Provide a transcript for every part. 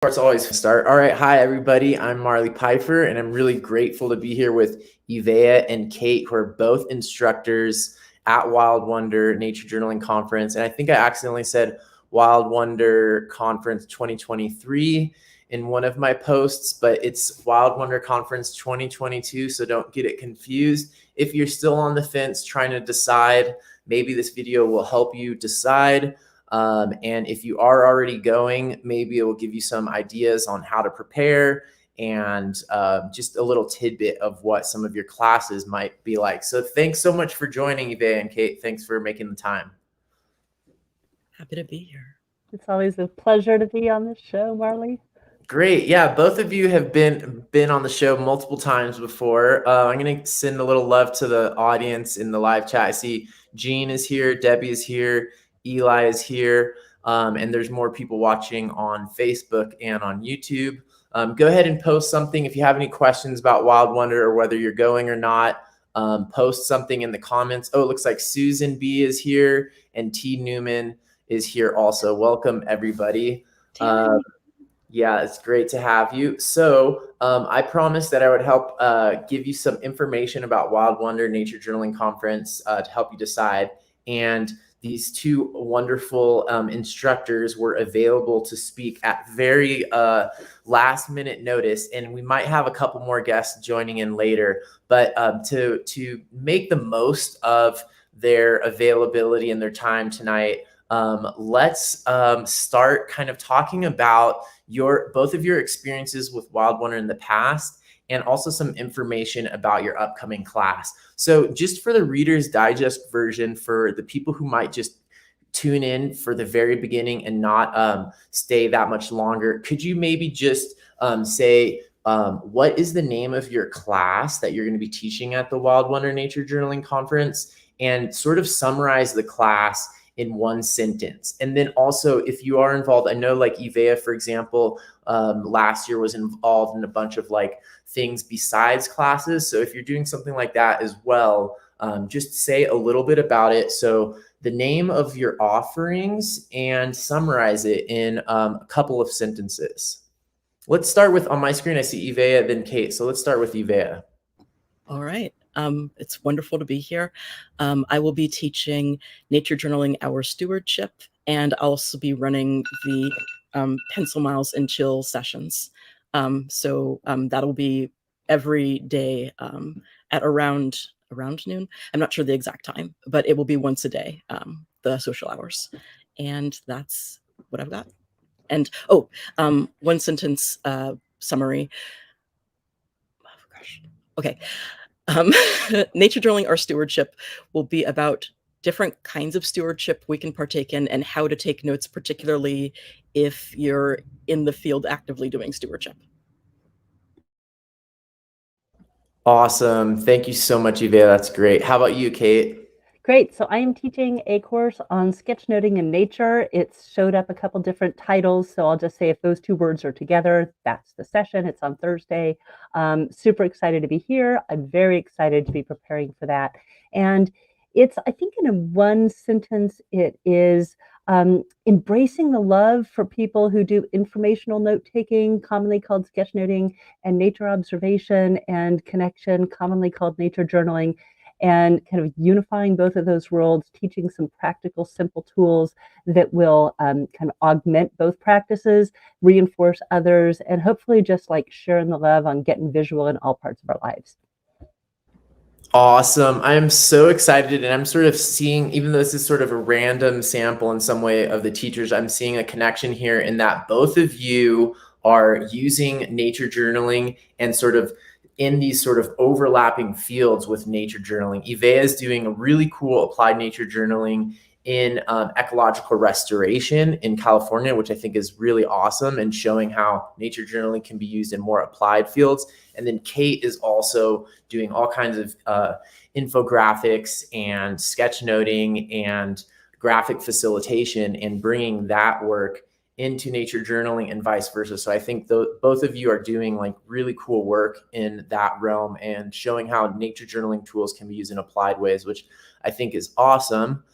It's always a start. All right. Hi, everybody. I'm Marley Pfeiffer, and I'm really grateful to be here with Evea and Kate, who are both instructors at Wild Wonder Nature Journaling Conference. And I think I accidentally said Wild Wonder Conference 2023 in one of my posts, but it's Wild Wonder Conference 2022, so don't get it confused. If you're still on the fence trying to decide, maybe this video will help you decide. And if you are already going, maybe it will give you some ideas on how to prepare and just a little tidbit of what some of your classes might be like. So thanks so much for joining, Eve and Kate. Thanks for making the time. Happy to be here. It's always a pleasure to be on this show, Marley. Great. Yeah, both of you have been on the show multiple times before. I'm going to send a little love to the audience in the live chat. I see Jean is here, Debbie is here, Eli is here, and there's more people watching on Facebook and on YouTube. Go ahead and post something if you have any questions about Wild Wonder or whether you're going or not. Post something in the comments. Oh, it looks like Susan B is here and T Newman is here also. Welcome, everybody. Yeah, it's great to have you. So I promised that I would help give you some information about Wild Wonder Nature Journaling Conference to help you decide. And these two wonderful instructors were available to speak at very last minute notice. And we might have a couple more guests joining in later. But to make the most of their availability and their time tonight, let's start kind of talking about both of your experiences with Wild Wonder in the past and also some information about your upcoming class. So just for the Reader's Digest version, for the people who might just tune in for the very beginning and not stay that much longer, could you maybe just say what is the name of your class that you're going to be teaching at the Wild Wonder Nature Journaling Conference, and sort of summarize the class in one sentence? And then also, if you are involved, I know like Evea, for example, last year was involved in a bunch of like things besides classes. So if you're doing something like that as well, just say a little bit about it. So the name of your offerings and summarize it in a couple of sentences. Let's start with, on my screen, I see Evea, then Kate. So let's start with Evea. All right. It's wonderful to be here. I will be teaching Nature Journaling Our Stewardship, and I'll also be running the Pencil Miles and Chill sessions. So that'll be every day at around noon. I'm not sure the exact time, but it will be once a day, the social hours. And that's what I've got. And one sentence summary. Oh, gosh. Okay. Nature Journaling Our Stewardship will be about different kinds of stewardship we can partake in and how to take notes, particularly if you're in the field actively doing stewardship. Awesome. Thank you so much, Evea. That's great. How about you, Kate? Great. So I am teaching a course on sketchnoting in nature. It's showed up a couple different titles. So I'll just say if those two words are together, that's the session. It's on Thursday. Super excited to be here. I'm very excited to be preparing for that. And it's, I think in a one sentence, it is embracing the love for people who do informational note-taking, commonly called sketchnoting, and nature observation and connection, commonly called nature journaling, and kind of unifying both of those worlds, teaching some practical, simple tools that will kind of augment both practices, reinforce others, and hopefully just like sharing the love on getting visual in all parts of our lives. Awesome. I'm so excited, and I'm sort of seeing, even though this is sort of a random sample in some way of the teachers, I'm seeing a connection here in that both of you are using nature journaling and sort of in these sort of overlapping fields with nature journaling. Evea is doing a really cool applied nature journaling in ecological restoration in California, which I think is really awesome, and showing how nature journaling can be used in more applied fields. And then Kate is also doing all kinds of infographics and sketchnoting and graphic facilitation and bringing that work into nature journaling and vice versa. So I think both of you are doing like really cool work in that realm and showing how nature journaling tools can be used in applied ways, which I think is awesome.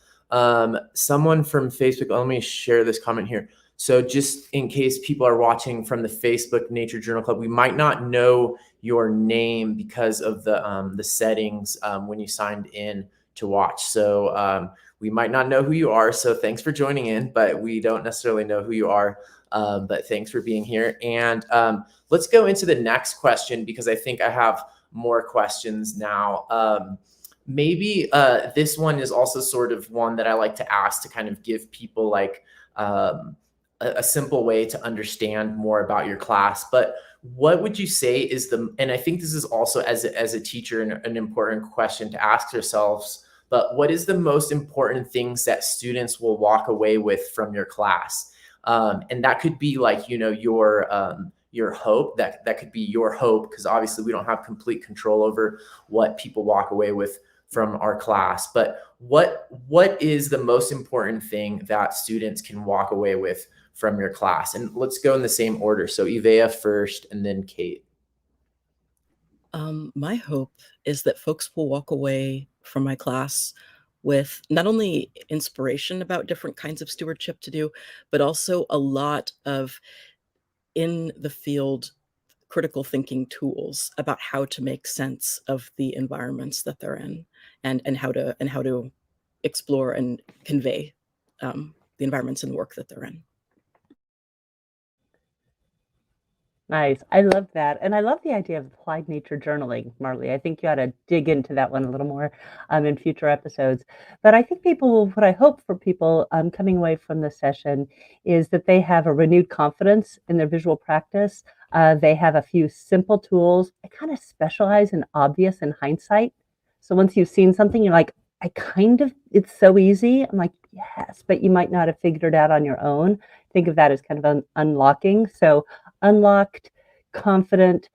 Someone from Facebook, let me share this comment here. So just in case people are watching from the Facebook Nature Journal Club, we might not know your name because of the settings when you signed in to watch. So we might not know who you are. So thanks for joining in, but we don't necessarily know who you are. But thanks for being here. And let's go into the next question because I think I have more questions now. Maybe this one is also sort of one that I like to ask to kind of give people like a simple way to understand more about your class. But what would you say is and I think this is also as a teacher an important question to ask yourselves, but what is the most important things that students will walk away with from your class? And that could be like, your hope, that could be your hope, because obviously we don't have complete control over what people walk away with from our class. But what is the most important thing that students can walk away with from your class? And let's go in the same order. So Ivea first and then Kate. My hope is that folks will walk away from my class with not only inspiration about different kinds of stewardship to do, but also a lot of in the field critical thinking tools about how to make sense of the environments that they're in, and how to explore and convey the environments and work that they're in. Nice. I love that. And I love the idea of applied nature journaling, Marley. I think you ought to dig into that one a little more in future episodes. But I think what I hope for people coming away from this session is that they have a renewed confidence in their visual practice. They have a few simple tools. I kind of specialize in obvious and hindsight. So once you've seen something, you're like, it's so easy. I'm like, yes, but you might not have figured it out on your own. Think of that as kind of an unlocking. So unlocked, confident,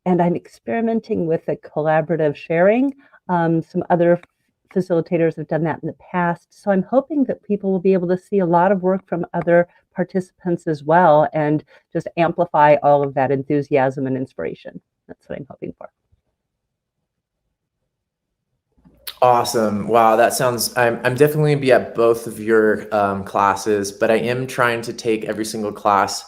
and I'm experimenting with a collaborative sharing. Some other facilitators have done that in the past. So I'm hoping that people will be able to see a lot of work from other participants as well and just amplify all of that enthusiasm and inspiration. That's what I'm hoping for. Awesome. Wow, that sounds, I'm definitely gonna be at both of your classes, but I am trying to take every single class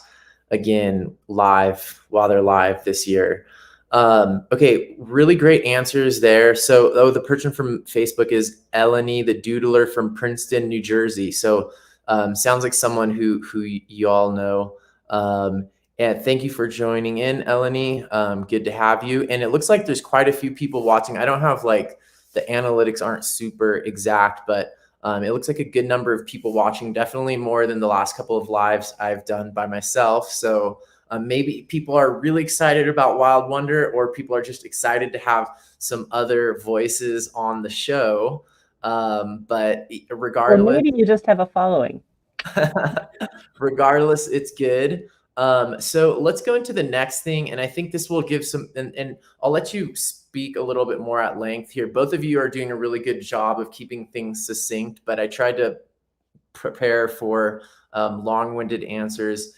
again live while they're live this year. Okay, really great answers there. So, the person from Facebook is Eleni, the doodler from Princeton, New Jersey. So, sounds like someone who you all know. And thank you for joining in, Eleni. Good to have you. And it looks like there's quite a few people watching. I don't have like the analytics aren't super exact, but it looks like a good number of people watching, definitely more than the last couple of lives I've done by myself. So maybe people are really excited about Wild Wonder, or people are just excited to have some other voices on the show. But regardless, well, maybe you just have a following. regardless, it's good. So let's go into the next thing. And I think this will give some, and I'll let you speak a little bit more at length here. Both of you are doing a really good job of keeping things succinct, but I tried to prepare for long-winded answers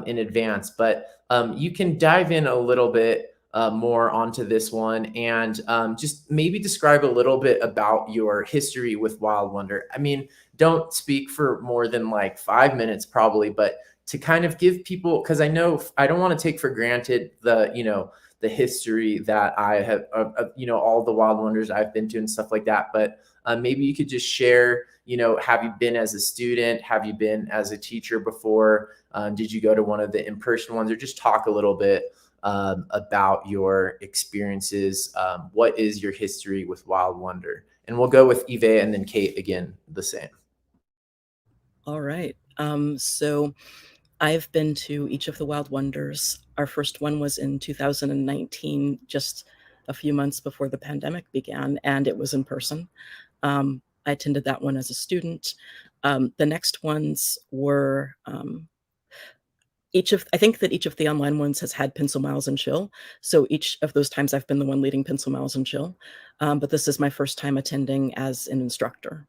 in advance. But you can dive in a little bit more onto this one and just maybe describe a little bit about your history with Wild Wonder. I mean, don't speak for more than like 5 minutes probably, but to kind of give people, because I know I don't want to take for granted the history that I have, all the Wild Wonders I've been to and stuff like that. But maybe you could just share, have you been as a student? Have you been as a teacher before? Did you go to one of the in-person ones? Or just talk a little bit about your experiences. What is your history with Wild Wonder? And we'll go with Eve and then Kate again, the same. All right. So I've been to each of the Wild Wonders. Our first one was in 2019, just a few months before the pandemic began, and it was in person. I attended that one as a student. The next ones were I think that each of the online ones has had Pencil Miles and Chill. So each of those times I've been the one leading Pencil Miles and Chill. But this is my first time attending as an instructor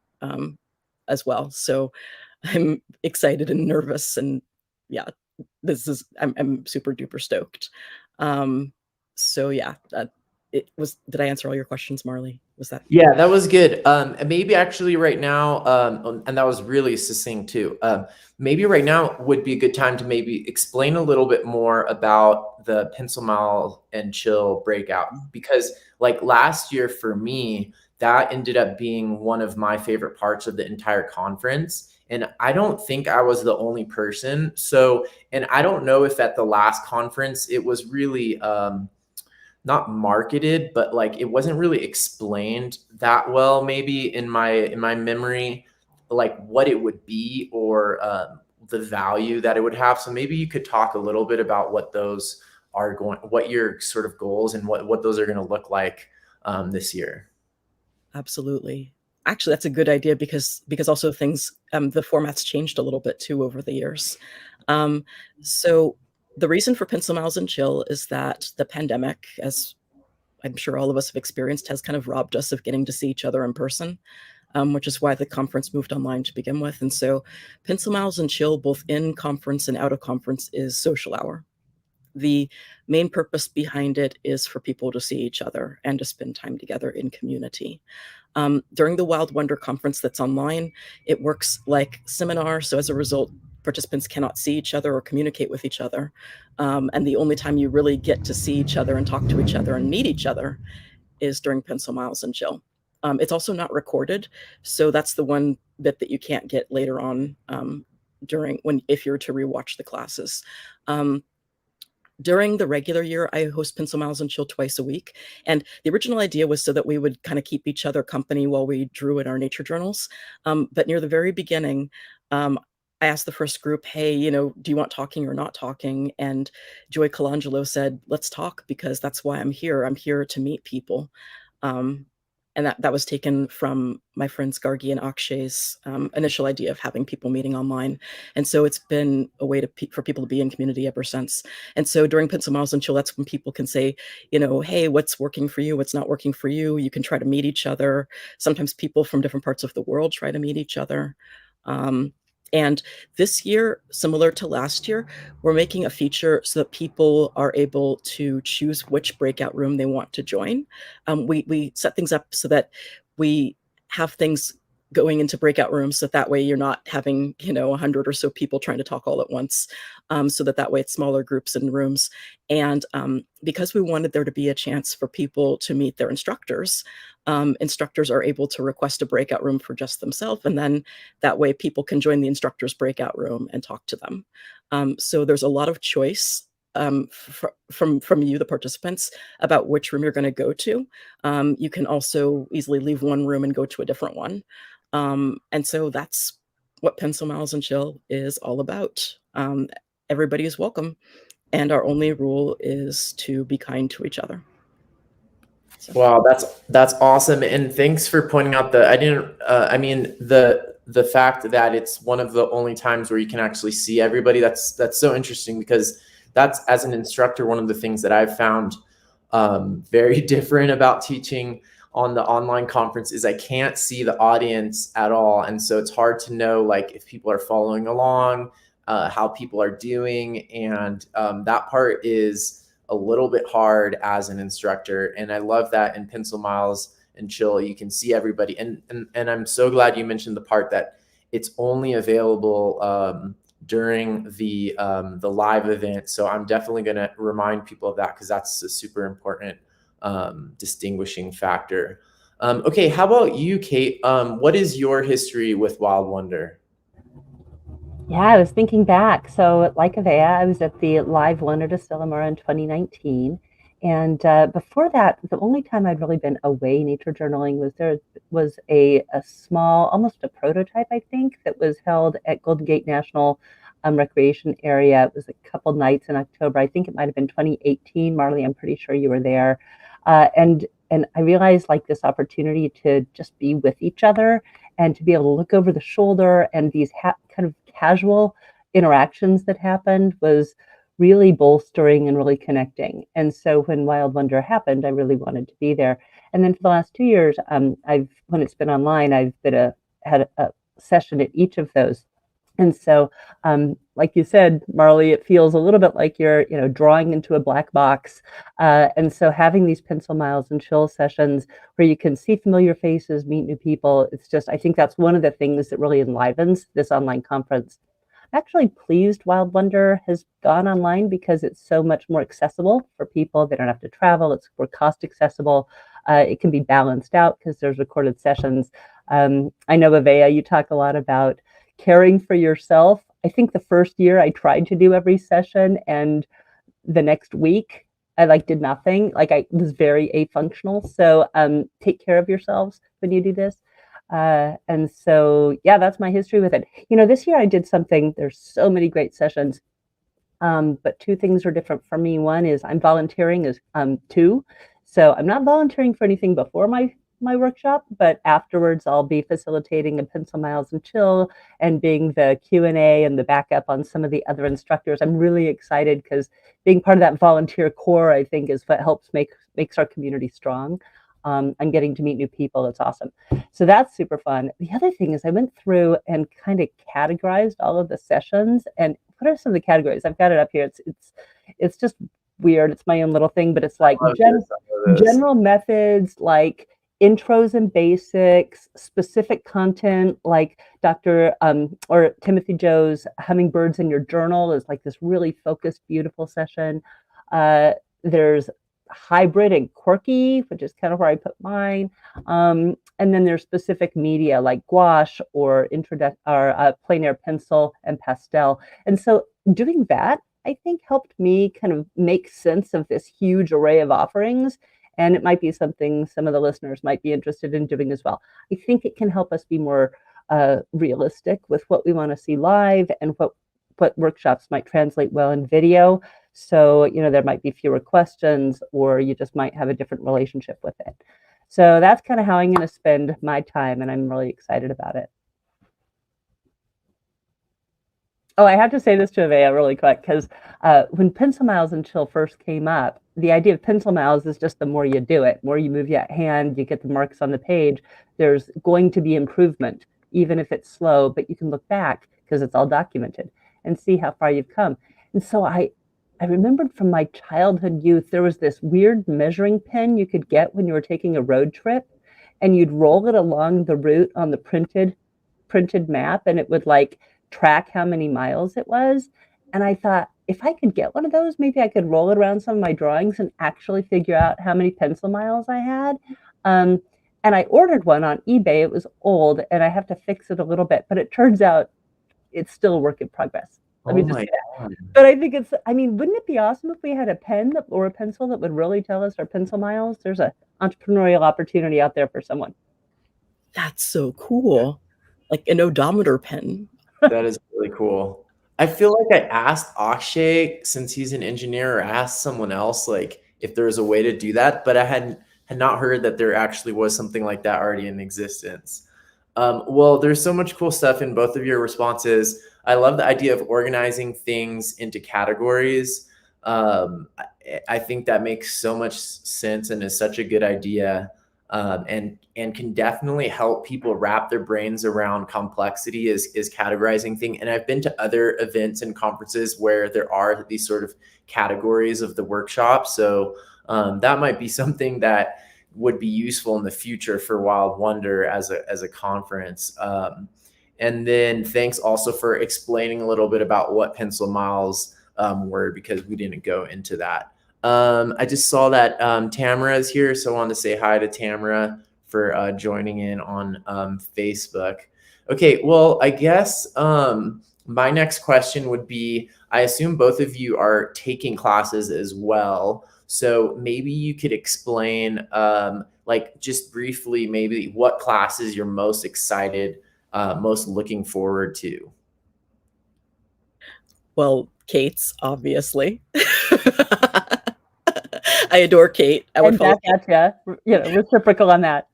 as well. So I'm excited and nervous, and yeah, I'm super duper stoked. So yeah, did I answer all your questions, Marley? Was that? Yeah, that was good. And maybe actually right now, and that was really succinct too. Maybe right now would be a good time to maybe explain a little bit more about the Pencil Mile and Chill breakout, because like last year for me, that ended up being one of my favorite parts of the entire conference. And I don't think I was the only person. So, and I don't know if at the last conference it was really, not marketed, but like it wasn't really explained that well, maybe in my memory, like what it would be, or the value that it would have. So maybe you could talk a little bit about what those are going, what your sort of goals and what those are going to look like this year. Absolutely. Actually, that's a good idea because also things, the format's changed a little bit too over the years. So the reason for Pencil Miles and Chill is that the pandemic, as I'm sure all of us have experienced, has kind of robbed us of getting to see each other in person, which is why the conference moved online to begin with. And so Pencil Miles and Chill, both in conference and out of conference, is social hour. The main purpose behind it is for people to see each other and to spend time together in community. During the Wild Wonder conference that's online, it works like seminar. So as a result, participants cannot see each other or communicate with each other. And the only time you really get to see each other and talk to each other and meet each other is during Pencil Miles and Chill. It's also not recorded. So that's the one bit that you can't get later on if you're to rewatch the classes. During the regular year, I host Pencil Miles and Chill twice a week. And the original idea was so that we would kind of keep each other company while we drew in our nature journals. But near the very beginning, I asked the first group, hey, do you want talking or not talking? And Joy Colangelo said, let's talk, because that's why I'm here. I'm here to meet people. And that was taken from my friends Gargi and Akshay's initial idea of having people meeting online. And so it's been a way for people to be in community ever since. And so during Pencil Miles and Chill, that's when people can say, hey, what's working for you? What's not working for you? You can try to meet each other. Sometimes people from different parts of the world try to meet each other. And this year, similar to last year, we're making a feature so that people are able to choose which breakout room they want to join. We set things up so that we have things going into breakout rooms, so that way you're not having 100 or so people trying to talk all at once, so that way it's smaller groups and rooms. And because we wanted there to be a chance for people to meet their instructors, instructors are able to request a breakout room for just themselves, and then that way people can join the instructor's breakout room and talk to them. So there's a lot of choice from you, the participants, about which room you're going to go to. You can also easily leave one room and go to a different one. And so that's what Pencil Miles and Chill is all about. Everybody is welcome, and our only rule is to be kind to each other. So. Wow, that's awesome, and thanks for pointing out the fact that it's one of the only times where you can actually see everybody. That's so interesting, because that's, as an instructor, one of the things that I've found very different about teaching on the online conference is I can't see the audience at all, and so it's hard to know like if people are following along, how people are doing, and that part is a little bit hard as an instructor. And I love that in Pencil Miles and Chill you can see everybody, and I'm so glad you mentioned the part that it's only available during the live event. So I'm definitely going to remind people of that, because that's a super important distinguishing factor. Okay, how about you, Kate? What is your history with Wild Wonder? Yeah, I was thinking back. So, like Avea, I was at the Live Wonder Distillery in 2019. And before that, the only time I'd really been away nature journaling was a small, almost a prototype, I think, that was held at Golden Gate National Recreation Area. It was a couple nights in October. I think it might have been 2018. Marley, I'm pretty sure you were there. And I realized like this opportunity to just be with each other and to be able to look over the shoulder, and these kind of casual interactions that happened was really bolstering and really connecting. And so when Wild Wonder happened, I really wanted to be there. And then for the last 2 years, when it's been online, I've had a session at each of those. And so, like you said, Marley, it feels a little bit like you're, drawing into a black box. And so having these pencil miles and chill sessions where you can see familiar faces, meet new people, it's just, I think that's one of the things that really enlivens this online conference. I'm actually pleased Wild Wonder has gone online because it's so much more accessible for people. They don't have to travel. It's more cost accessible. It can be balanced out because there's recorded sessions. I know, Avea, you talk a lot about caring for yourself. I think the first year I tried to do every session, and the next week I did nothing. I was very afunctional. So take care of yourselves when you do this. And so, yeah, that's my history with it. This year I did something, there's so many great sessions. But two things are different for me. One is I'm volunteering as two. So I'm not volunteering for anything before my workshop, but afterwards I'll be facilitating a Pencil Miles and Chill and being the Q&A and the backup on some of the other instructors. I'm really excited because being part of that volunteer core, I think, is what helps makes our community strong. And getting to meet new people, it's awesome. So that's super fun. The other thing is I went through and kind of categorized all of the sessions. And what are some of the categories? I've got it up here. It's just weird. It's my own little thing, but it's like general methods, like intros and basics, specific content, like Dr. Or Timothy Joe's Hummingbirds in Your Journal is like this really focused, beautiful session. There's hybrid and quirky, which is kind of where I put mine. And then there's specific media like gouache or plein air pencil and pastel. And so doing that, I think, helped me kind of make sense of this huge array of offerings. And it might be something some of the listeners might be interested in doing as well. I think it can help us be more realistic with what we want to see live and what workshops might translate well in video. So, there might be fewer questions, or you just might have a different relationship with it. So that's kind of how I'm going to spend my time, and I'm really excited about it. Oh, I have to say this to Avea really quick, because when Pencil Miles and Chill first came up, the idea of Pencil Miles is just the more you do it, more you move your hand, you get the marks on the page, there's going to be improvement, even if it's slow, but you can look back because it's all documented and see how far you've come. And so I remembered from my childhood youth, there was this weird measuring pen you could get when you were taking a road trip, and you'd roll it along the route on the printed map, and it would track how many miles it was. And I thought, if I could get one of those, maybe I could roll it around some of my drawings and actually figure out how many pencil miles I had. And I ordered one on eBay. It was old, and I have to fix it a little bit, but it turns out it's still a work in progress. Let me just say that. But I think wouldn't it be awesome if we had a pen or a pencil that would really tell us our pencil miles? There's an entrepreneurial opportunity out there for someone. That's so cool. Like an odometer pen. That is really cool. I feel like I asked Akshay, since he's an engineer, or asked someone else if there was a way to do that, but I had not heard that there actually was something like that already in existence. Well, there's so much cool stuff in both of your responses. I love the idea of organizing things into categories. I think that makes so much sense and is such a good idea. And can definitely help people wrap their brains around complexity is categorizing thing. And I've been to other events and conferences where there are these sort of categories of the workshop. So that might be something that would be useful in the future for Wild Wonder as a conference. And then thanks also for explaining a little bit about what pencil miles were, because we didn't go into that. I just saw that Tamara is here, so I want to say hi to Tamara for joining in on Facebook. Okay, well, I guess my next question would be, I assume both of you are taking classes as well. So maybe you could explain, just briefly, maybe what classes you're most excited, most looking forward to. Well, Kate's, obviously. I adore Kate. I would follow Kate. Reciprocal on that.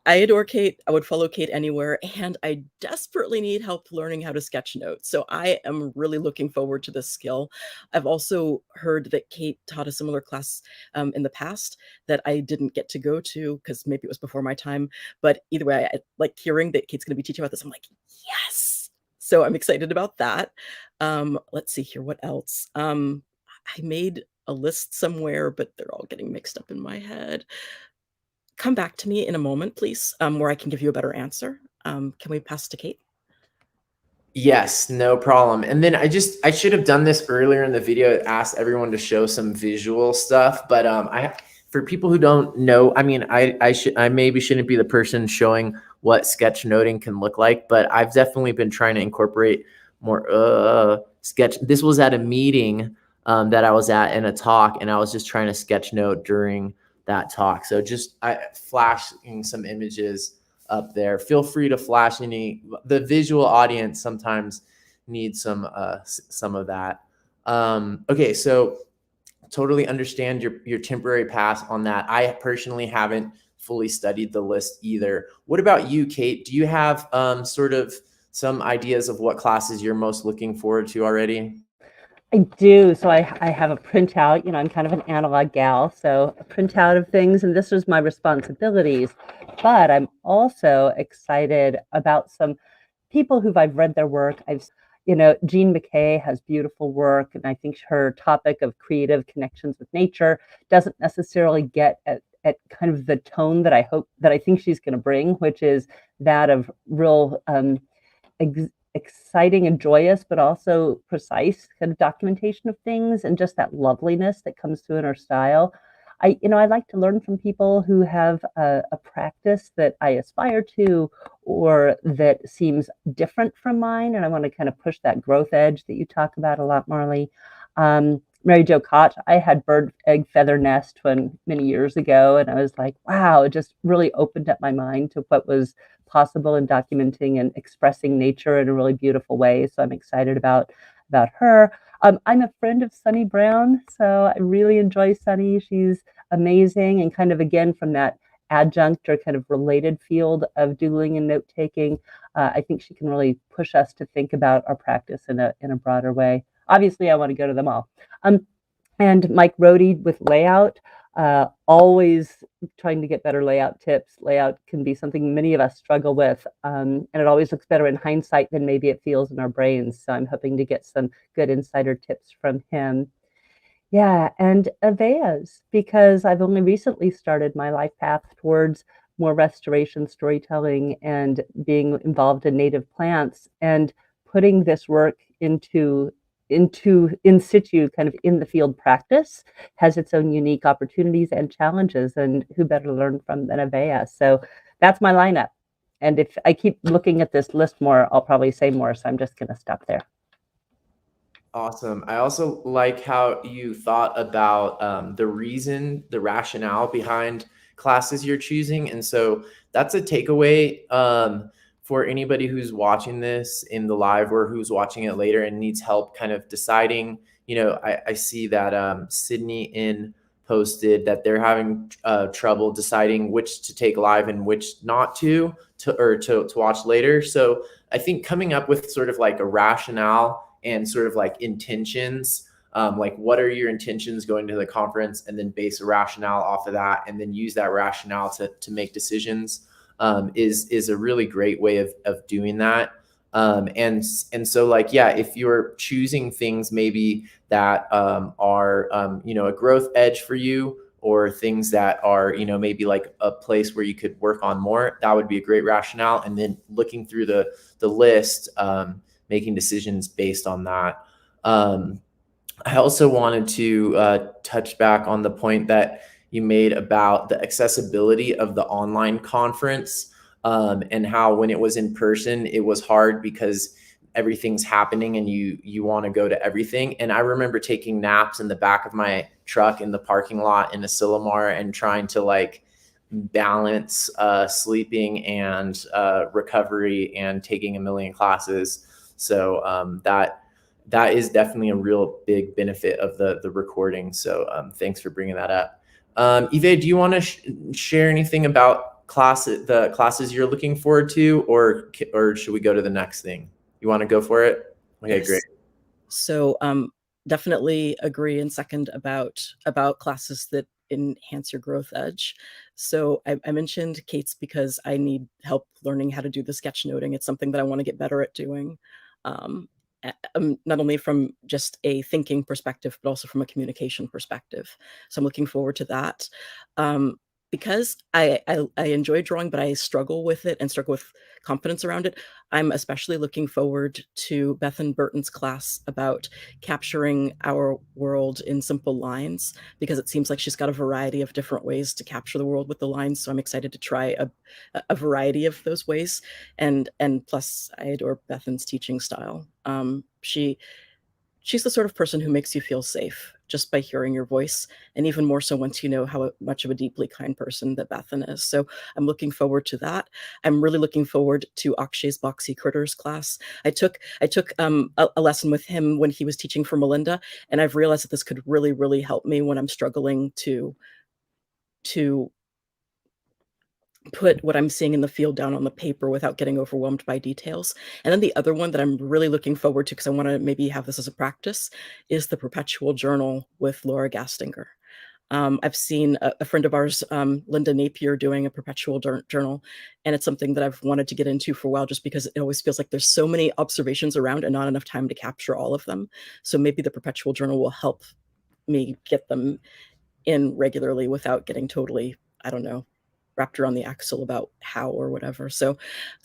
I adore Kate. I would follow Kate anywhere, and I desperately need help learning how to sketch note. So I am really looking forward to this skill. I've also heard that Kate taught a similar class in the past that I didn't get to go to because maybe it was before my time. But either way, I like hearing that Kate's going to be teaching about this. I'm like, yes, So I'm excited about that. Let's see here, what else? I made a list somewhere, but they're all getting mixed up in my head. Come back to me in a moment, please, where I can give you a better answer. Can we pass to Kate? Yes, no problem. And then I should have done this earlier in the video, asked everyone to show some visual stuff, but for people who don't know, I mean, I maybe shouldn't be the person showing what sketchnoting can look like, but I've definitely been trying to incorporate more sketch. This was at a meeting that I was at in a talk, and I was just trying to sketch note during that talk. So just flashing some images up there. Feel free to flash the visual audience sometimes needs some of that. Okay, so totally understand your temporary pass on that. I personally haven't fully studied the list either. What about you, Kate? Do you have sort of some ideas of what classes you're most looking forward to already? I do. So I have a printout. I'm kind of an analog gal, so a printout of things, and this was my responsibilities. But I'm also excited about some people I've read their work. Jean McKay has beautiful work, and I think her topic of creative connections with nature doesn't necessarily get at kind of the tone that I think she's going to bring, which is that of real exciting and joyous, but also precise kind of documentation of things, and just that loveliness that comes through in her style. I like to learn from people who have a practice that I aspire to, or that seems different from mine, and I want to kind of push that growth edge that you talk about a lot, Marley. Mary Jo Koch, I had bird egg feather nest many years ago, and I was like, wow, it just really opened up my mind to what was possible in documenting and expressing nature in a really beautiful way. So I'm excited about her. I'm a friend of Sunny Brown, so I really enjoy Sunny. She's amazing, and kind of again from that adjunct or kind of related field of doodling and note taking. I think she can really push us to think about our practice in a broader way. Obviously, I want to go to them all. And Mike Rohde with layout, always trying to get better layout tips. Layout can be something many of us struggle with, and it always looks better in hindsight than maybe it feels in our brains. So I'm hoping to get some good insider tips from him. Yeah, and Aveas, because I've only recently started my life path towards more restoration storytelling and being involved in native plants, and putting this work into in situ, kind of in the field practice, has its own unique opportunities and challenges, and who better to learn from than Avea? So that's my lineup. And if I keep looking at this list more, I'll probably say more, so I'm just going to stop there. Awesome. I also like how you thought about the rationale behind classes you're choosing. And so that's a takeaway for anybody who's watching this in the live or who's watching it later and needs help kind of deciding. I see that Sydney in posted that they're having trouble deciding which to take live and which not to watch later. So I think coming up with sort of like a rationale and sort of like intentions, like what are your intentions going to the conference, and then base a rationale off of that, and then use that rationale to make decisions, is a really great way of doing that. And so like, yeah, if you're choosing things maybe that are a growth edge for you, or things that are maybe like a place where you could work on more, that would be a great rationale. And then looking through the list, making decisions based on that. I also wanted to touch back on the point that you made about the accessibility of the online conference, and how when it was in person, it was hard because everything's happening and you want to go to everything. And I remember taking naps in the back of my truck in the parking lot in Asilomar and trying to like balance sleeping and recovery and taking a million classes. So that is definitely a real big benefit of the recording. So thanks for bringing that up. Eve, do you want to share anything about the classes you're looking forward to, or should we go to the next thing? You want to go for it? Okay, Yes. great. So definitely agree and second about classes that enhance your growth edge. So I mentioned Kate's because I need help learning how to do the sketchnoting. It's something that I want to get better at doing. not only from just a thinking perspective, but also from a communication perspective. So I'm looking forward to that. Because I enjoy drawing, but I struggle with it and struggle with confidence around it. I'm especially looking forward to Bethan Burton's class about capturing our world in simple lines, because it seems like she's got a variety of different ways to capture the world with the lines. So I'm excited to try a variety of those ways. And plus, I adore Bethan's teaching style. She's the sort of person who makes you feel safe just by hearing your voice, and even more so once you know how much of a deeply kind person that Bethan is. So I'm looking forward to that. I'm really looking forward to Akshay's Boxy Critters class. I took a lesson with him when he was teaching for Melinda, and I've realized that this could really, really help me when I'm struggling to put what I'm seeing in the field down on the paper without getting overwhelmed by details. And then the other one that I'm really looking forward to, because I want to maybe have this as a practice, is the Perpetual Journal with Laura Gastinger. I've seen a friend of ours, Linda Napier, doing a perpetual journal, and it's something that I've wanted to get into for a while, just because it always feels like there's so many observations around and not enough time to capture all of them. So maybe the perpetual journal will help me get them in regularly without getting totally, I don't know, wrapped around the axle about how or whatever. So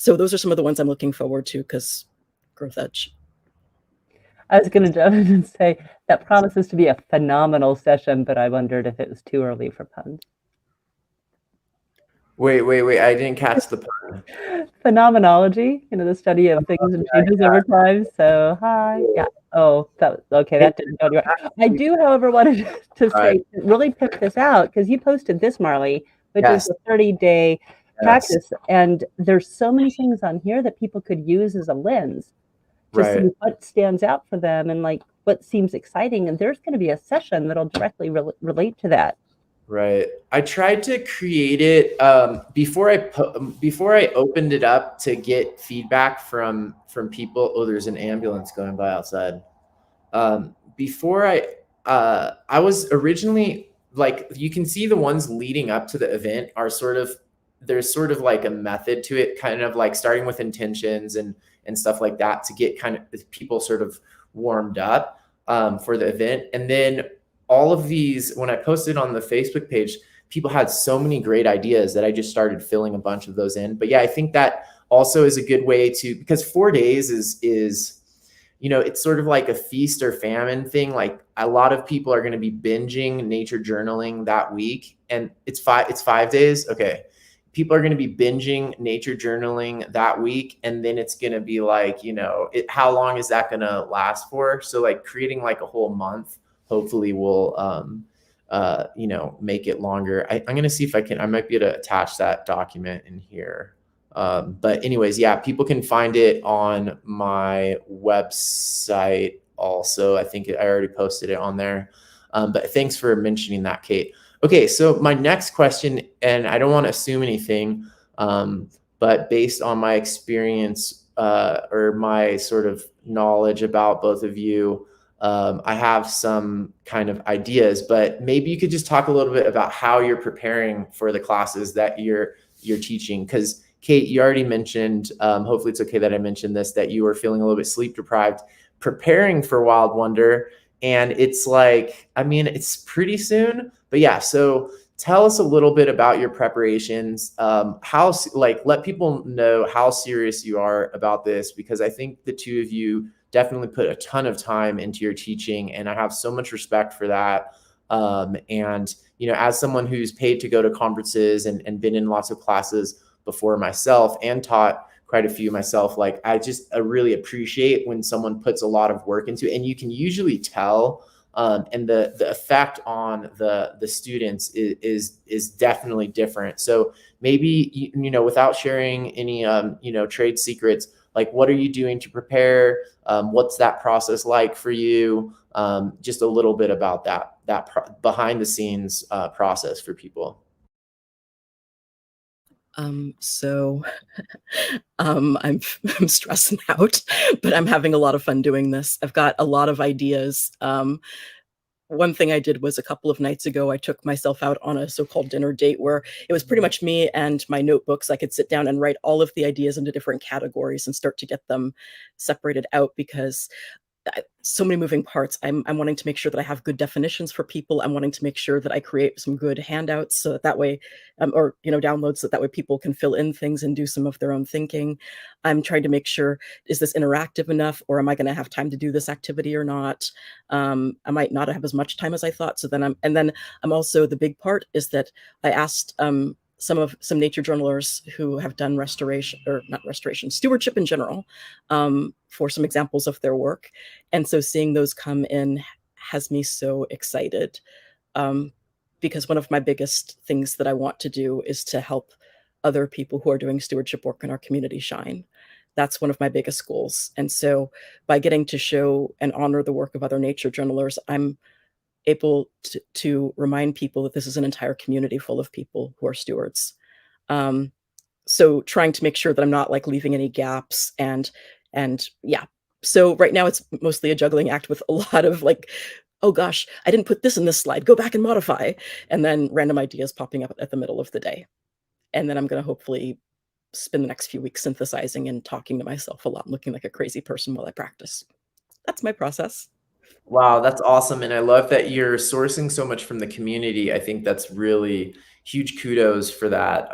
those are some of the ones I'm looking forward to, because growth edge. I was going to jump in and say that promises to be a phenomenal session, but I wondered if it was too early for puns. Wait. I didn't catch the pun. Phenomenology, the study of things and changes over time. So, hi. Yeah. Oh, okay. That didn't go anywhere. I do, however, wanted to say, really pick this out, because you posted this, Marley, which is a 30-day practice. And there's so many things on here that people could use as a lens to see what stands out for them and like what seems exciting. And there's going to be a session that'll directly relate to that. Right. I tried to create it before I opened it up to get feedback from people. Oh, there's an ambulance going by outside. Before I was originally, like, you can see the ones leading up to the event are there's sort of like a method to it, kind of like starting with intentions and stuff like that to get kind of people sort of warmed up for the event. And then all of these, when I posted on the Facebook page, people had so many great ideas that I just started filling a bunch of those in. But yeah, I think that also is a good way to, because 4 days is it's sort of like a feast or famine thing. Like, a lot of people are going to be binging nature journaling that week, and it's 5 days. Okay. People are going to be binging nature journaling that week. And then it's going to be like, how long is that going to last for? So like creating like a whole month, hopefully will, make it longer. I'm going to see if I might be able to attach that document in here. But anyways, yeah, people can find it on my website also. I think I already posted it on there. But thanks for mentioning that, Kate. Okay, so my next question, and I don't want to assume anything, but based on my experience or my sort of knowledge about both of you, I have some kind of ideas, but maybe you could just talk a little bit about how you're preparing for the classes that you're teaching. Because Kate, you already mentioned, hopefully it's okay that I mentioned this, that you were feeling a little bit sleep deprived preparing for Wild Wonder. And it's like, it's pretty soon, but yeah. So tell us a little bit about your preparations. Let people know how serious you are about this, because I think the two of you definitely put a ton of time into your teaching, and I have so much respect for that. And, as someone who's paid to go to conferences and been in lots of classes before myself and taught quite a few myself, like, I really appreciate when someone puts a lot of work into it, and you can usually tell, and the effect on the students is definitely different. So maybe, without sharing any, trade secrets, like, what are you doing to prepare? What's that process like for you? Just a little bit about that behind the scenes process for people. So I'm stressing out, but I'm having a lot of fun doing this. I've got a lot of ideas. one thing I did was a couple of nights ago, I took myself out on a so-called dinner date where it was pretty much me and my notebooks. I could sit down and write all of the ideas into different categories and start to get them separated out because so many moving parts. I'm wanting to make sure that I have good definitions for people. I'm wanting to make sure that I create some good handouts so that way, or downloads so that way people can fill in things and do some of their own thinking. I'm trying to make sure, is this interactive enough, or am I going to have time to do this activity or not? I might not have as much time as I thought. So then I'm also, the big part is that I asked some nature journalers who have done restoration, or not restoration, stewardship in general, for some examples of their work. And so seeing those come in has me so excited, because one of my biggest things that I want to do is to help other people who are doing stewardship work in our community shine. That's one of my biggest goals. And so by getting to show and honor the work of other nature journalers, I'm able to remind people that this is an entire community full of people who are stewards. So trying to make sure that I'm not like leaving any gaps, and yeah. So right now it's mostly a juggling act with a lot of like, oh gosh, I didn't put this in this slide, go back and modify, and then random ideas popping up at the middle of the day. And then I'm going to hopefully spend the next few weeks synthesizing and talking to myself a lot, looking like a crazy person while I practice. That's my process. Wow, that's awesome. And I love that you're sourcing so much from the community. I think that's really huge kudos for that.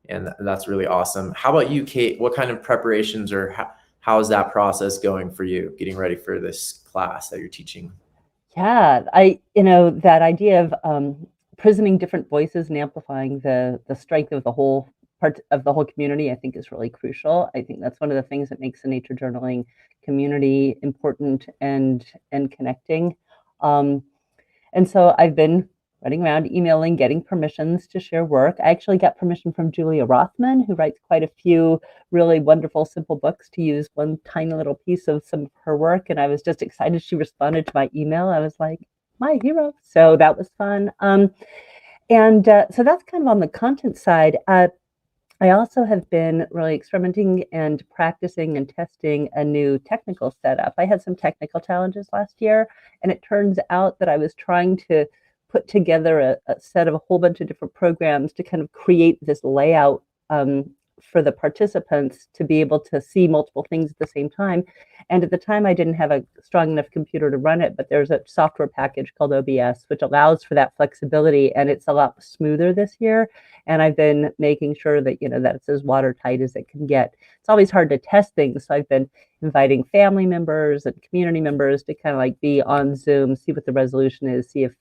And that's really awesome. How about you, Kate? What kind of preparations, or how is that process going for you, getting ready for this class that you're teaching? Yeah, that idea of prisming different voices and amplifying the strength of the whole part of the whole community, I think is really crucial. I think that's one of the things that makes the nature journaling community important and connecting. And so I've been running around, emailing, getting permissions to share work. I actually got permission from Julia Rothman, who writes quite a few really wonderful, simple books, to use one tiny little piece of some of her work. And I was just excited she responded to my email. I was like, my hero. So that was fun. So that's kind of on the content side. I also have been really experimenting and practicing and testing a new technical setup. I had some technical challenges last year, and it turns out that I was trying to put together a set of a whole bunch of different programs to kind of create this layout for the participants to be able to see multiple things at the same time. And at the time, I didn't have a strong enough computer to run it, but there's a software package called OBS, which allows for that flexibility, and it's a lot smoother this year. And I've been making sure that, that it's as watertight as it can get. It's always hard to test things, so I've been inviting family members and community members to kind of like be on Zoom, see what the resolution is, see if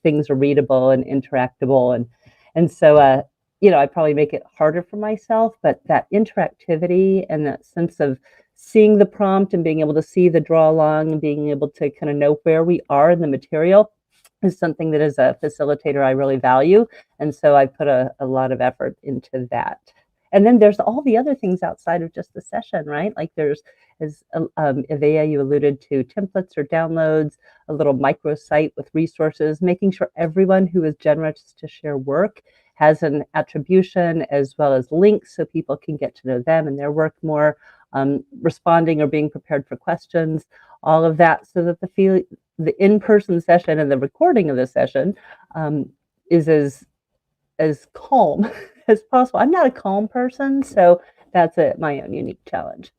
things are readable and interactable. And so I probably make it harder for myself, but that interactivity and that sense of seeing the prompt and being able to see the draw along and being able to kind of know where we are in the material is something that, as a facilitator, I really value. And so I put a lot of effort into that. And then there's all the other things outside of just the session, right? Like there's, as Ivea, you alluded to, templates or downloads, a little microsite with resources, making sure everyone who is generous to share work has an attribution as well as links so people can get to know them and their work more, responding or being prepared for questions, all of that, so that the in-person session and the recording of the session is as calm as possible. I'm not a calm person, so that's my own unique challenge.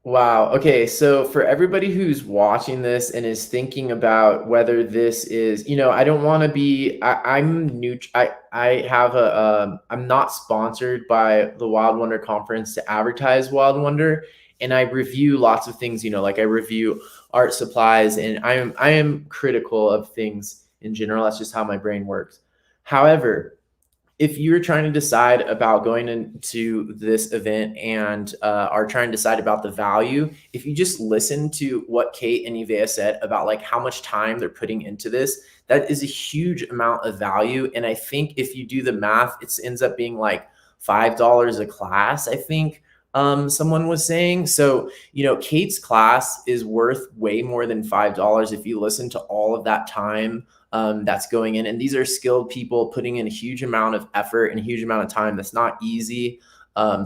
Wow. Okay. So for everybody who's watching this and is thinking about whether this is, I don't want to be, I'm new. I have I'm not sponsored by the Wild Wonder Conference to advertise Wild Wonder. And I review lots of things, like I review art supplies, and I am critical of things in general. That's just how my brain works. However, if you're trying to decide about going into this event and are trying to decide about the value, if you just listen to what Kate and Ivea said about like how much time they're putting into this, that is a huge amount of value. And I think if you do the math, it ends up being like $5 a class, I think someone was saying. So, Kate's class is worth way more than $5 if you listen to all of that time that's going in. And these are skilled people putting in a huge amount of effort and a huge amount of time. That's not easy.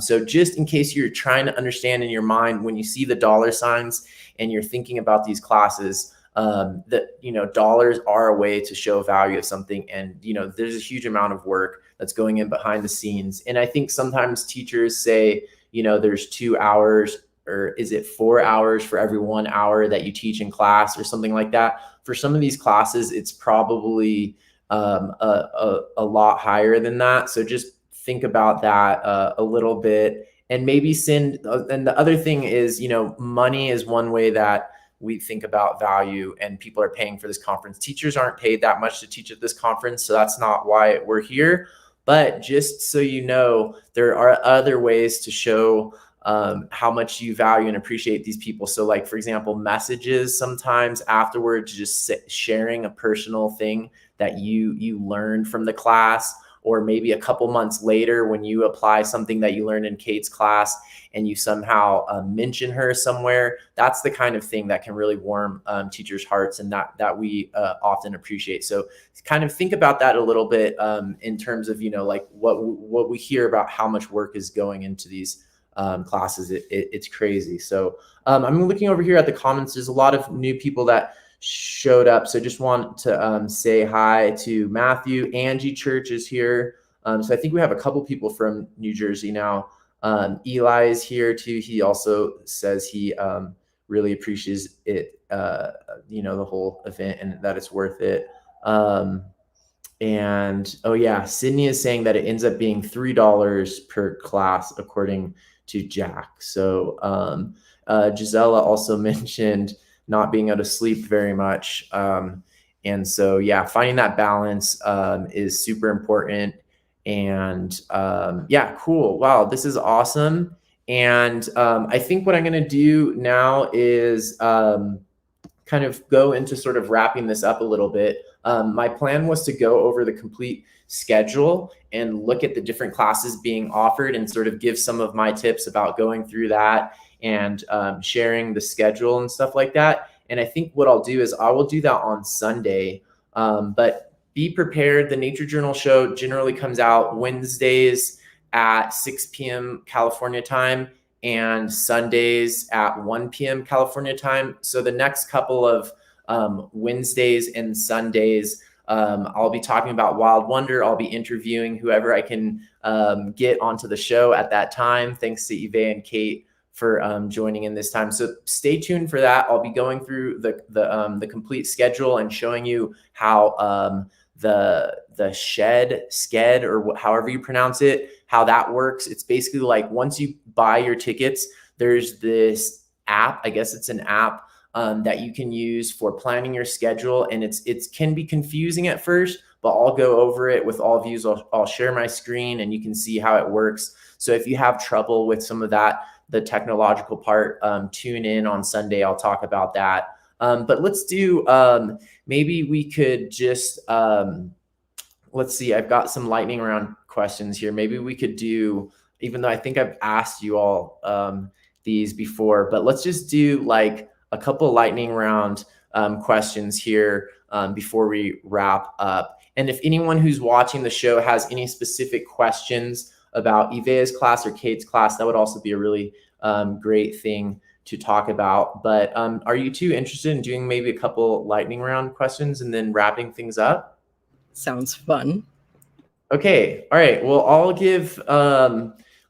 So just in case you're trying to understand in your mind, when you see the dollar signs and you're thinking about these classes, that, dollars are a way to show value of something. And, there's a huge amount of work that's going in behind the scenes. And I think sometimes teachers say, there's 2 hours, or is it 4 hours for every 1 hour that you teach in class or something like that. For some of these classes, it's probably a lot higher than that. So just think about that a little bit, and maybe send. And the other thing is, money is one way that we think about value, and people are paying for this conference. Teachers aren't paid that much to teach at this conference, so that's not why we're here. But just so you know, there are other ways to show how much you value and appreciate these people. So like, for example, messages sometimes afterwards, just sharing a personal thing that you learned from the class, or maybe a couple months later when you apply something that you learned in Kate's class and you somehow mention her somewhere. That's the kind of thing that can really warm teachers' hearts, and that we often appreciate. So kind of think about that a little bit in terms of, like what we hear about how much work is going into these classes. It's crazy. So I'm looking over here at the comments. There's a lot of new people that showed up. So just want to say hi to Matthew. Angie Church is here. So I think we have a couple people from New Jersey now. Eli is here too. He also says he really appreciates it, the whole event, and that it's worth it. And oh yeah, Sydney is saying that it ends up being $3 per class according to Jack. So Gisela also mentioned not being able to sleep very much. And so, yeah, finding that balance is super important. And yeah, cool. Wow, this is awesome. And I think what I'm going to do now is kind of go into sort of wrapping this up a little bit. My plan was to go over the complete schedule and look at the different classes being offered and sort of give some of my tips about going through that and sharing the schedule and stuff like that. And I think what I'll do is I will do that on Sunday, but be prepared. The Nature Journal show generally comes out Wednesdays at 6 p.m. California time and Sundays at 1 p.m. California time. So the next couple of Wednesdays and Sundays, I'll be talking about Wild Wonder. I'll be interviewing whoever I can get onto the show at that time. Thanks to Eve and Kate for joining in this time. So stay tuned for that. I'll be going through the complete schedule and showing you how the sked, or however you pronounce it, how that works. It's basically like once you buy your tickets, there's this app. I guess it's an app that you can use for planning your schedule, and it can be confusing at first, but I'll go over it with all views. I'll share my screen and you can see how it works. So if you have trouble with some of that, the technological part, tune in on Sunday. I'll talk about that. But let's do, maybe we could just, let's see, I've got some lightning round questions here. Maybe we could do, even though I think I've asked you all these before, but let's just do like a couple lightning round questions here before we wrap up. And if anyone who's watching the show has any specific questions about Ivea's class or Kate's class, that would also be a really great thing to talk about. But are you two interested in doing maybe a couple lightning round questions and then wrapping things up? Sounds fun. Okay. All right. Well, I'll give,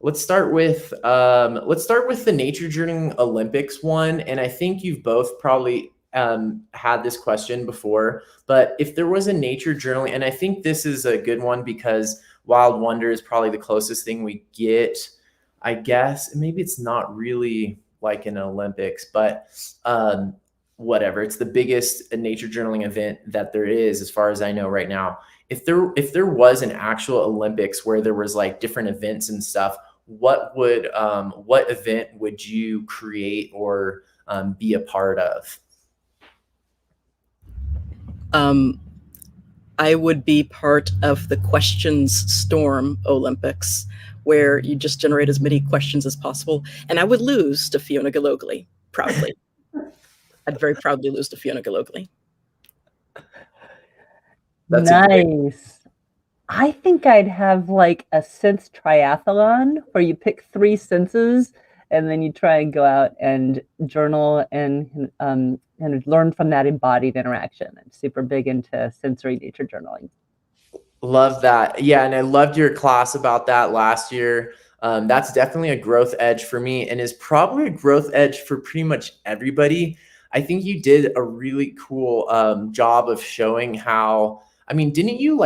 let's start with the Nature Journaling Olympics one. And I think you've both probably had this question before, but if there was a nature journaling, and I think this is a good one because Wild Wonder is probably the closest thing we get, I guess. Maybe it's not really like an Olympics, but whatever. It's the biggest nature journaling event that there is, as far as I know right now. If there was an actual Olympics where there was like different events and stuff, what event would you create or be a part of? I would be part of the Questions Storm Olympics, where you just generate as many questions as possible. And I would lose to Fiona Galogly, proudly. I'd very proudly lose to Fiona Galogly. Nice. I think I'd have like a sense triathlon where you pick three senses and then you try and go out and journal and learn from that embodied interaction. I'm super big into sensory nature journaling. Love that. Yeah, and I loved your class about that last year. That's definitely a growth edge for me and is probably a growth edge for pretty much everybody. I think you did a really cool job of showing how, I mean, didn't you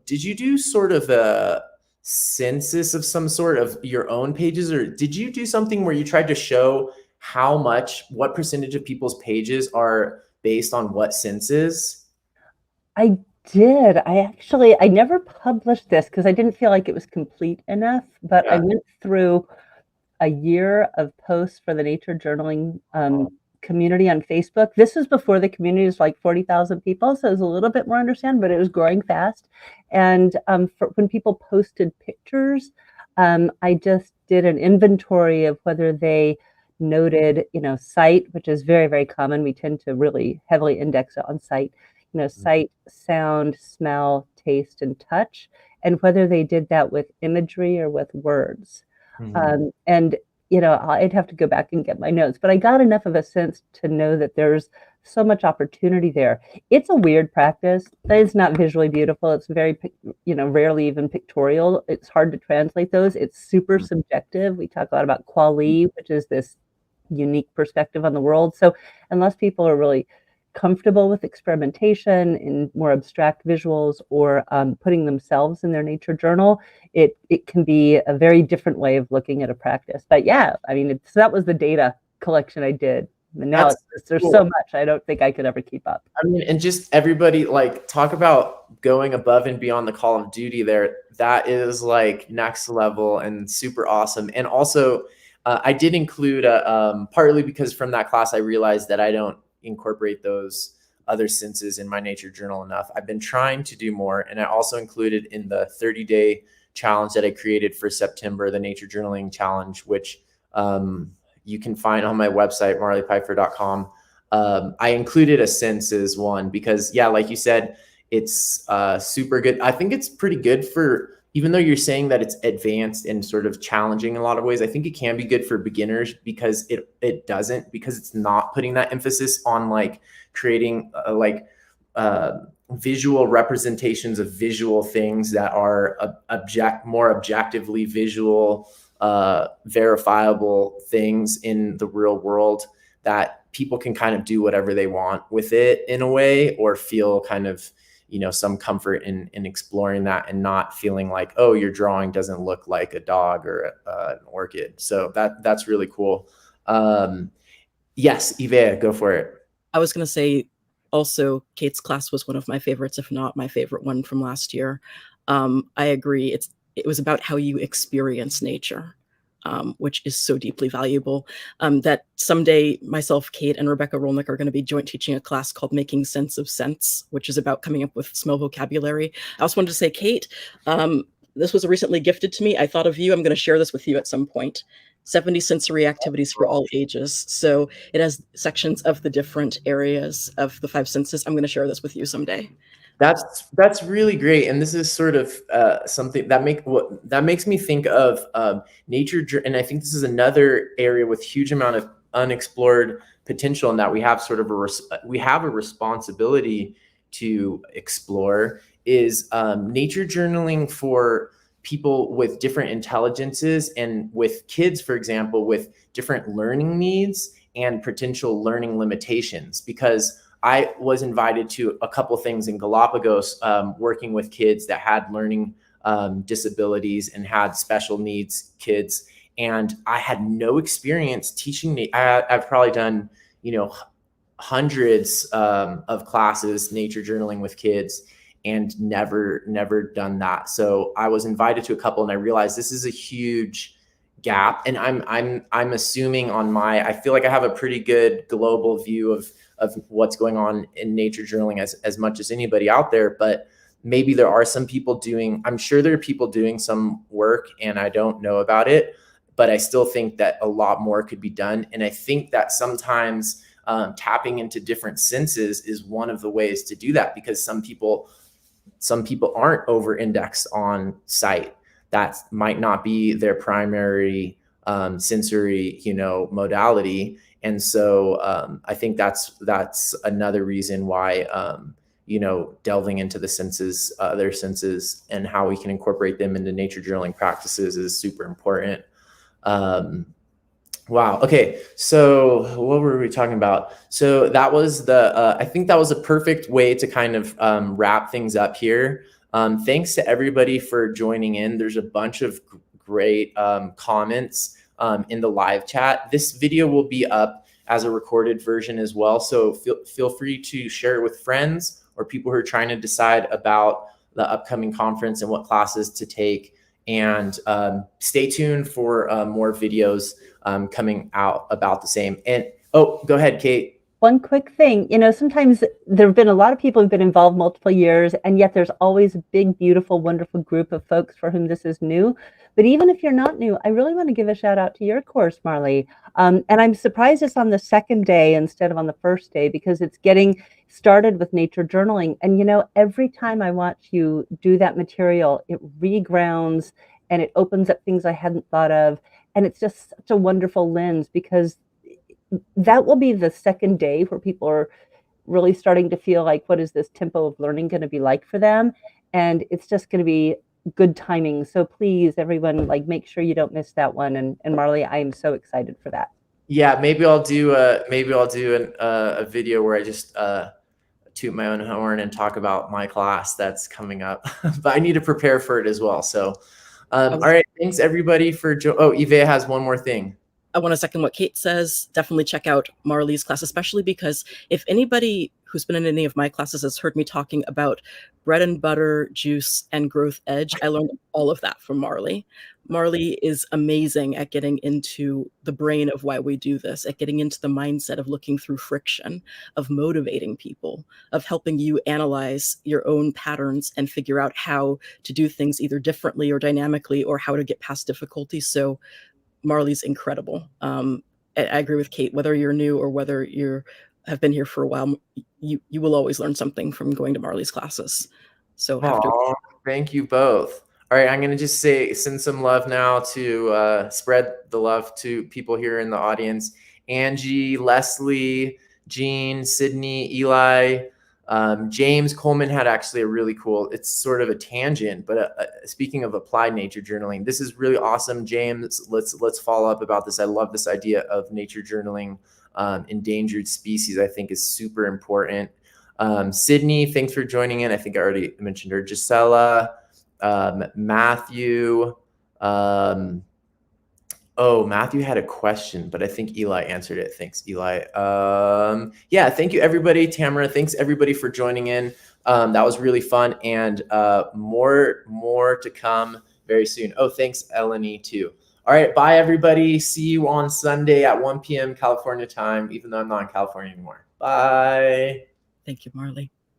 did you do sort of a census of some sort of your own pages, or did you do something where you tried to show what percentage of people's pages are based on what senses? I did. I never published this because I didn't feel like it was complete enough, but I Yeah. went through a year of posts for the nature journaling community on Facebook. This was before the community was like 40,000 people, so it was a little bit more understand, but it was growing fast. And when people posted pictures, I just did an inventory of whether they noted, sight, which is very, very common. We tend to really heavily index on sight, sight, sound, smell, taste, and touch, and whether they did that with imagery or with words. Mhm. And I'd have to go back and get my notes, but I got enough of a sense to know that there's so much opportunity there. It's a weird practice. It's not visually beautiful. It's very, rarely even pictorial. It's hard to translate those. It's super subjective. We talk a lot about quali, which is this unique perspective on the world. So unless people are really comfortable with experimentation in more abstract visuals or putting themselves in their nature journal, it can be a very different way of looking at a practice. But yeah, I mean, that was the data collection I did. And now That's there's cool. so much I don't think I could ever keep up. I mean, and just everybody talk about going above and beyond the call of duty there. That is like next level and super awesome. And also, I did include partly because from that class I realized that I don't incorporate those other senses in my nature journal enough. I've been trying to do more, and I also included in the 30-day challenge that I created for September, the nature journaling challenge, which you can find on my website, marleypiper.com. I included a senses one because, yeah, like you said, it's super good. I think it's pretty good for, even though you're saying that it's advanced and sort of challenging in a lot of ways, I think it can be good for beginners because because it's not putting that emphasis on creating visual representations of visual things that are more objectively visual, verifiable things in the real world that people can kind of do whatever they want with it in a way, or feel kind of, some comfort in exploring that and not feeling like, oh, your drawing doesn't look like a dog or an orchid. So that's really cool. Yes, Ivea, go for it. I was going to say also, Kate's class was one of my favorites, if not my favorite one from last year. I agree. It was about how you experience nature, which is so deeply valuable. That someday myself, Kate, and Rebecca Rolnick are going to be joint teaching a class called Making Sense of Sense, which is about coming up with small vocabulary. I also wanted to say, Kate, this was recently gifted to me. I thought of you. I'm going to share this with you at some point. 70 sensory activities for all ages. So it has sections of the different areas of the five senses. I'm going to share this with you someday. That's really great, and this is sort of something that makes me think of nature, and I think this is another area with huge amount of unexplored potential, and that we have sort of a responsibility to explore is nature journaling for people with different intelligences and with kids, for example, with different learning needs and potential learning limitations, because I was invited to a couple things in Galapagos, working with kids that had learning disabilities and had special needs kids. And I had no experience teaching. I've probably done, hundreds of classes, nature journaling with kids, and never done that. So I was invited to a couple, and I realized this is a huge gap. And I'm assuming I feel like I have a pretty good global view of what's going on in nature journaling as much as anybody out there. But maybe there are some people I'm sure there are people doing some work and I don't know about it, but I still think that a lot more could be done. And I think that sometimes tapping into different senses is one of the ways to do that, because some people some people aren't over-indexed on sight. That might not be their primary sensory, modality. And so I think that's another reason why, delving into the senses, their senses, and how we can incorporate them into nature journaling practices is super important. Wow. Okay. So what were we talking about? So that was I think that was a perfect way to kind of wrap things up here. Thanks to everybody for joining in. There's a bunch of great comments in the live chat. This video will be up as a recorded version as well. So feel free to share it with friends or people who are trying to decide about the upcoming conference and what classes to take. And stay tuned for more videos coming out about the same. And go ahead, Kate. One quick thing, sometimes there have been a lot of people who've been involved multiple years, and yet there's always a big, beautiful, wonderful group of folks for whom this is new. But even if you're not new, I really want to give a shout out to your course, Marley. And I'm surprised it's on the second day instead of on the first day, because it's getting started with nature journaling. And, every time I watch you do that material, it regrounds and it opens up things I hadn't thought of. And it's just such a wonderful lens, because that will be the second day where people are really starting to feel like, what is this tempo of learning going to be like for them? And it's just going to be good timing. So please, everyone, make sure you don't miss that one. And Marley, I am so excited for that. Yeah, maybe I'll do a video where I just toot my own horn and talk about my class that's coming up. But I need to prepare for it as well. So, all right, thanks everybody for Eva has one more thing. I want to second what Kate says. Definitely check out Marley's class, especially because if anybody who's been in any of my classes has heard me talking about bread and butter, juice, and growth edge, I learned all of that from Marley. Marley is amazing at getting into the brain of why we do this, at getting into the mindset of looking through friction, of motivating people, of helping you analyze your own patterns and figure out how to do things either differently or dynamically, or how to get past difficulties. So Marley's incredible. I agree with Kate, whether you're new or whether you have been here for a while, you will always learn something from going to Marley's classes. So thank you both. All right, I'm going to just send some love now to spread the love to people here in the audience. Angie, Leslie, Jean, Sydney, Eli, James Coleman had actually a really cool, it's sort of a tangent, but speaking of applied nature journaling, this is really awesome. James, let's follow up about this. I love this idea of nature journaling, endangered species, I think is super important. Sydney, thanks for joining in. I think I already mentioned her. Gisela, Matthew, Matthew had a question, but I think Eli answered it. Thanks, Eli. Yeah, thank you, everybody. Tamara, thanks, everybody, for joining in. That was really fun, and more to come very soon. Oh, thanks, Eleni, too. All right, bye, everybody. See you on Sunday at 1 p.m. California time, even though I'm not in California anymore. Bye. Thank you, Marley.